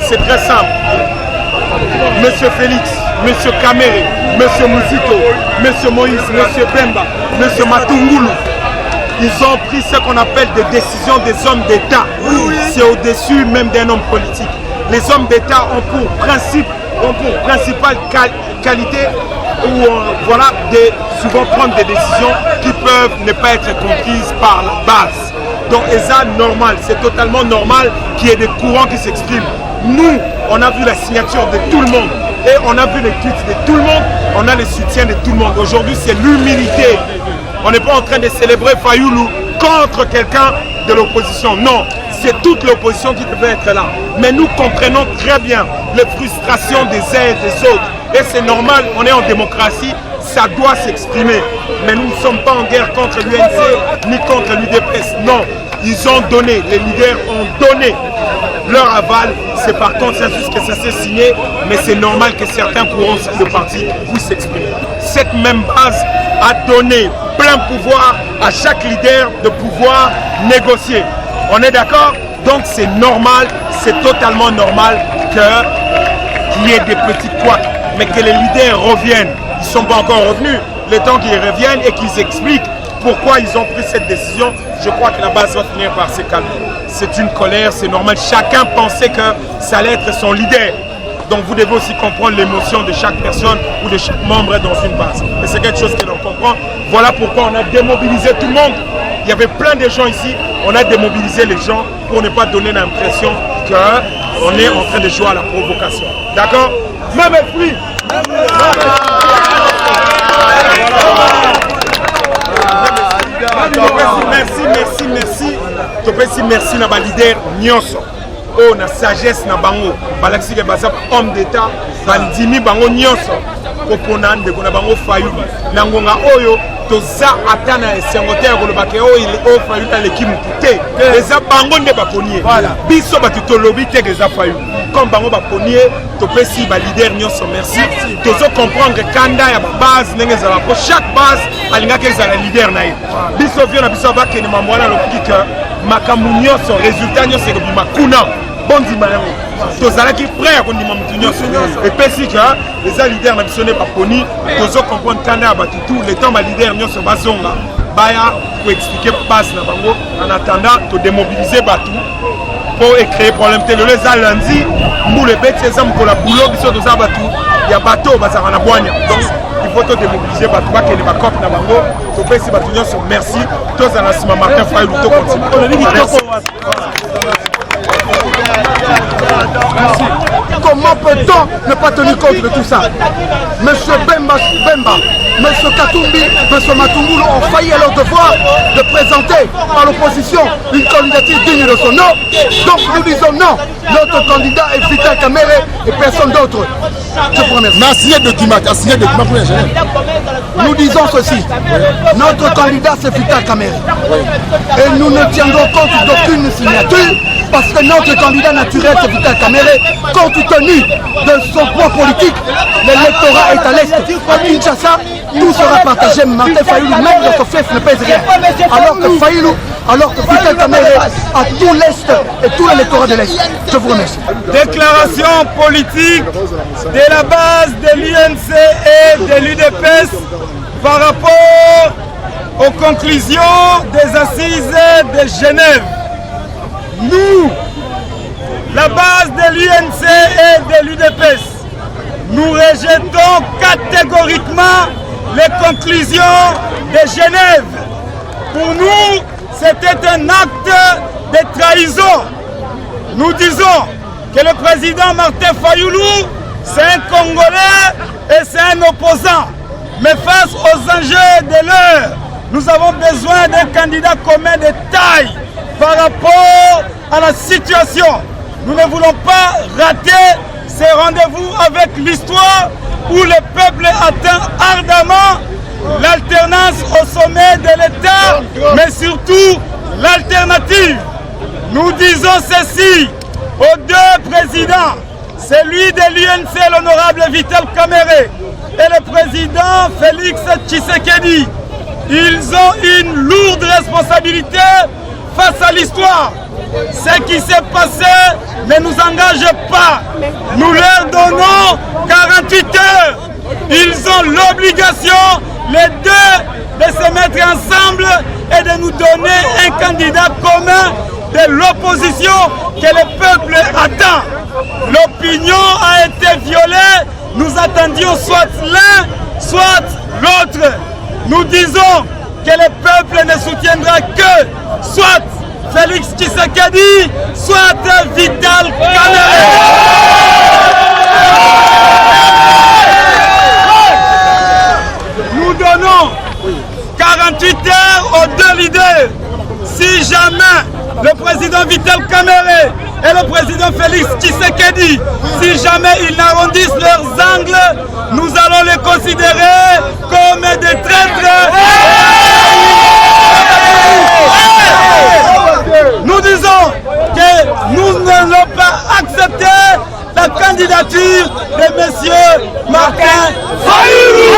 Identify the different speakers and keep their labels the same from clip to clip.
Speaker 1: C'est très simple. Monsieur Félix, Monsieur Kamere, Monsieur Muzito, Monsieur Moïse, Monsieur Bemba, Monsieur Matungulu, ils ont pris ce qu'on appelle des décisions des hommes d'État. C'est au-dessus même d'un homme politique. Les hommes d'État ont pour principale qualité voilà, de souvent prendre des décisions qui peuvent ne pas être comprises par la base. Donc, et ça, normal, c'est totalement normal qu'il y ait des courants qui s'expriment. Nous, on a vu la signature de tout le monde et on a vu les tweets de tout le monde, on a le soutien de tout le monde. Aujourd'hui, c'est l'humilité. On n'est pas en train de célébrer Fayoulou contre quelqu'un de l'opposition. Non, c'est toute l'opposition qui devait être là. Mais nous comprenons très bien les frustrations des uns et des autres. Et c'est normal, on est en démocratie, ça doit s'exprimer. Mais nous ne sommes pas en guerre contre l'UNC ni contre l'UDPS. Non, ils ont donné, les leaders ont donné leur aval. C'est par consensus que ça s'est signé, mais c'est normal que certains courants de parti puissent s'exprimer. Cette même base a donné plein pouvoir à chaque leader de pouvoir négocier. On est d'accord? Donc c'est normal, c'est totalement normal qu'il y ait des petits couacs, mais que les leaders reviennent. Ils ne sont pas encore revenus. Le temps qu'ils reviennent et qu'ils expliquent pourquoi ils ont pris cette décision, je crois que la base va finir par se calmer. C'est une colère, c'est normal. Chacun pensait que ça allait être son leader. Donc vous devez aussi comprendre l'émotion de chaque personne ou de chaque membre dans une base. Et c'est quelque chose que l'on comprend. Voilà pourquoi on a démobilisé tout le monde. Il y avait plein de gens ici. On a démobilisé les gens pour ne pas donner l'impression qu'on est en train de jouer à la provocation. D'accord? Même fruit. Merci na ba leader nyonso o na sagesse na bango balakisi ke baza homme d'état bandimi bango nyonso kopona ndeko na bango Fayoulou na ngonga oyo toza ata na esengo te koloba ke oyo Fayoulou aleki mutu te eza bango nde baponie biso bato tolobi te ke eza Fayoulou comme bango baponie topesi ba leader nyonso merci tozo comprendre kanda ya base ndenge ezala po chaque base alingaki ezala leader na ye biso vio na biso bakende mamwana lokoki ke makambo nyonso résultat nyonso ekobima kuna bondima yango tozalaki prêt ya kondima mutu nyonso epesi ke eza leader na biso nde baponi tozo comprendre kanda ya bato tout le temps ba leader nyonso bazonga baya koexplike base na bango en attendant todémobiliser bato pour créer problème te lelo eza lundi mbula ebeti eza mokolo ya bulo biso toza bato ya bato bazalaka na bwanya donc il faut démobiliser bato bakende bacope na bango topesi bato nyonso merci tozala nsima Martin Fayoulou to continue.
Speaker 2: Comment peut-on ne pas tenir compte de tout ça? Monsieur Bemba, Monsieur Katumbi, Monsieur Matungulu ont failli à leur devoir de présenter à l'opposition une candidature digne de son nom. Donc nous disons non, notre candidat est Vital Kamerhe et personne d'autre. Je vous remercie. Nous disons ceci, notre candidat c'est Vital Kamerhe et nous ne tiendrons compte d'aucune signature parce que notre candidat naturel c'est Vital Kamerhe. Compte tenu de son poids politique, l'électorat est à l'est. À Kinshasa, tout sera partagé. Martin Fayoulou, même notre fief ne pèse rien. Alors que Vital Kamerhe a tout l'est et tout l'électorat de l'est. Je vous remercie.
Speaker 3: Déclaration politique de la base de l'UNC et de l'UDPS par rapport aux conclusions des assises de Genève. Nous, la base de l'UNC et de l'UDPS. Nous rejetons catégoriquement les conclusions de Genève. Pour nous, c'était un acte de trahison. Nous disons que le président Martin Fayoulou, c'est un Congolais et c'est un opposant. Mais face aux enjeux de l'heure, nous avons besoin d'un candidat commun de taille par rapport à la situation. Nous ne voulons pas rater ces rendez-vous avec l'histoire où le peuple atteint ardemment l'alternance au sommet de l'État, mais surtout l'alternative. Nous disons ceci aux deux présidents, celui de l'UNC, l'honorable Vital Kamerhe, et le président Félix Tshisekedi. Ils ont une lourde responsabilité face à l'histoire. Ce qui s'est passé ne nous engage pas. Nous leur donnons 48 heures. Ils ont l'obligation, les deux, de se mettre ensemble et de nous donner un candidat commun de l'opposition que le peuple attend. L'opinion a été violée. Nous attendions soit l'un, soit l'autre. Nous disons que le peuple ne soutiendra que soit Félix Tshisekedi, soit Vital Kamerhe. Nous donnons 48 heures aux deux leaders. Si jamais le président Vital Kamerhe et le président Félix Tshisekedi, si jamais ils n'arrondissent leurs angles, nous allons les considérer comme des traîtres. Nous disons que nous n'allons pas accepter la candidature de M. Martin Fayoulou.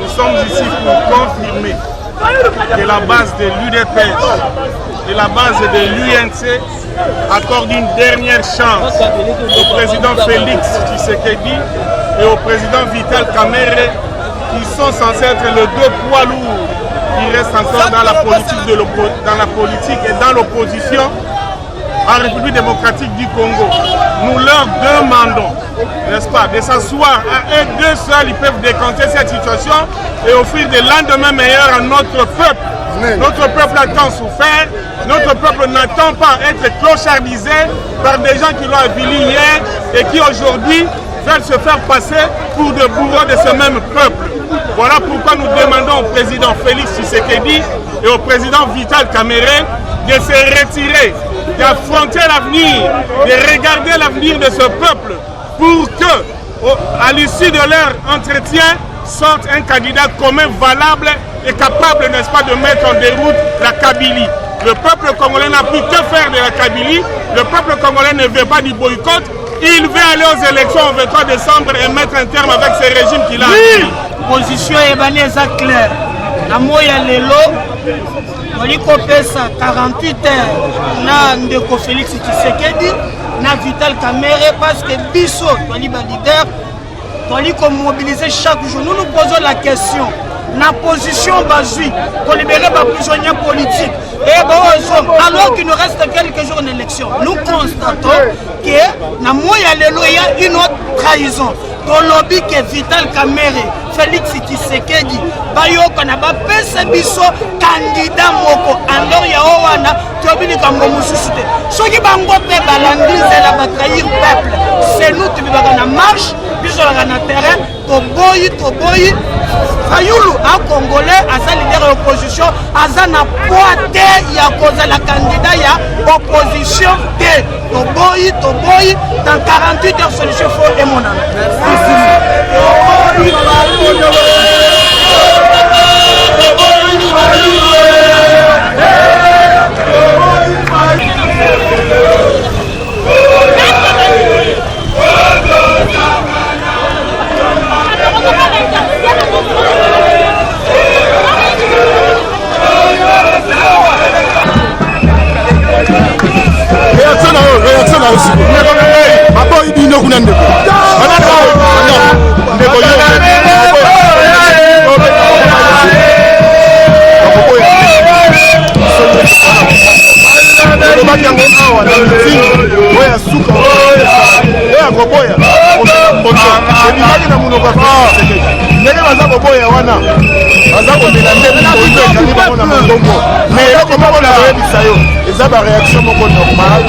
Speaker 1: Nous sommes ici pour confirmer que la base de l'UDPS et la base de l'UNC accordent une dernière chance au président Félix Tshisekedi et au président Vital Kamerhe, qui sont censés être les deux poids lourds qui restent encore dans la politique, et dans l'opposition en République démocratique du Congo. Nous leur demandons, n'est-ce pas, de s'asseoir à eux deux seuls, ils peuvent décanter cette situation et offrir des lendemains meilleurs à notre peuple. Notre peuple a tant souffert, notre peuple n'attend pas être clochardisé par des gens qui l'ont avilie hier et qui aujourd'hui veulent se faire passer pour des bourreaux de ce même peuple. Voilà pourquoi nous demandons au président Félix Tshisekedi et au président Vital Kamerhe de se retirer, d'affronter l'avenir, de regarder l'avenir de ce peuple pour que, à l'issue de leur entretien, sorte un candidat commun valable et capable, n'est-ce pas, de mettre en déroute la Kabylie. Le peuple congolais n'a plus que faire de la Kabylie. Le peuple congolais ne veut pas du boycott. Il veut aller aux élections au 23 décembre et mettre un terme avec ce régime qu'il a.
Speaker 4: Position est claire. La moya lelo, on pesa 48 heures na ndeko Félix Tshisekedi, na Vital Kamerhe, parce que biso, on leader, on mobiliser chaque jour. Nous nous posons la question. La position basée pour libérer les prisonniers politiques. Et alors qu'il nous reste quelques jours d'élection, nous constatons que dans il y a une autre trahison. Dans le lobby que Vital Kamerhe, Félix Tshisekedi, Bayoko na bapesa biso candidat moko alors ya owana tobini kambo mususu te. Soki bango pe balandize la trahir peuple. C'est nous qui vivons na marche, biso la na terrain, toboyi. Fayoulou, un Congolais, aza leader de l'opposition, aza na poite ya koza la candidat ya opposition te. Toboyi, dans 48 heures solution faut et mon âme.
Speaker 1: Et Wana ndeko. Ndeko yo. olobaki yango awa na mitini oyo ya suka oyo ya koboya ebimaki na monoko ya ndenge baza koboya wana baza komela nde mokondo ekani bango na mongongo mais eloko moko na koyebisa yo eza baréaction moko normal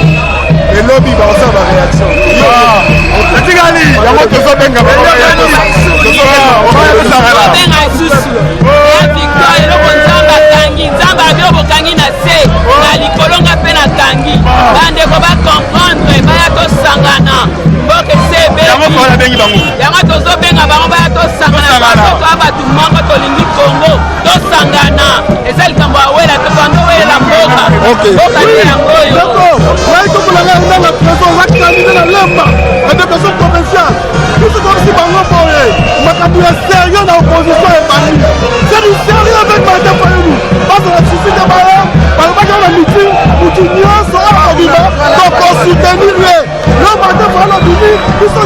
Speaker 1: elobi bakosala baréaction yango tozobenga
Speaker 5: nzambe abio bokangi na se na likolonga mpe na kangi bandeko bakomprendre baya tosangana mboka ese ebebi yango tozobenga bango baya tosangana basotoa bato moko tolingi kongo tosangana eza likambo awela tokando welela mboka mboka te yango oyo
Speaker 1: naikokolanga ndanga preso zakandide na lemba na dépression provinciale tosokomisi bango boye makambo ya sérieux na opposition ebandi c'est du sérieux avec Martin Fayulu bazala susite baya balobaki na meeting mutu nyonso oyo akobima tokosoutenir ye yo Martin Fayulu abimi biso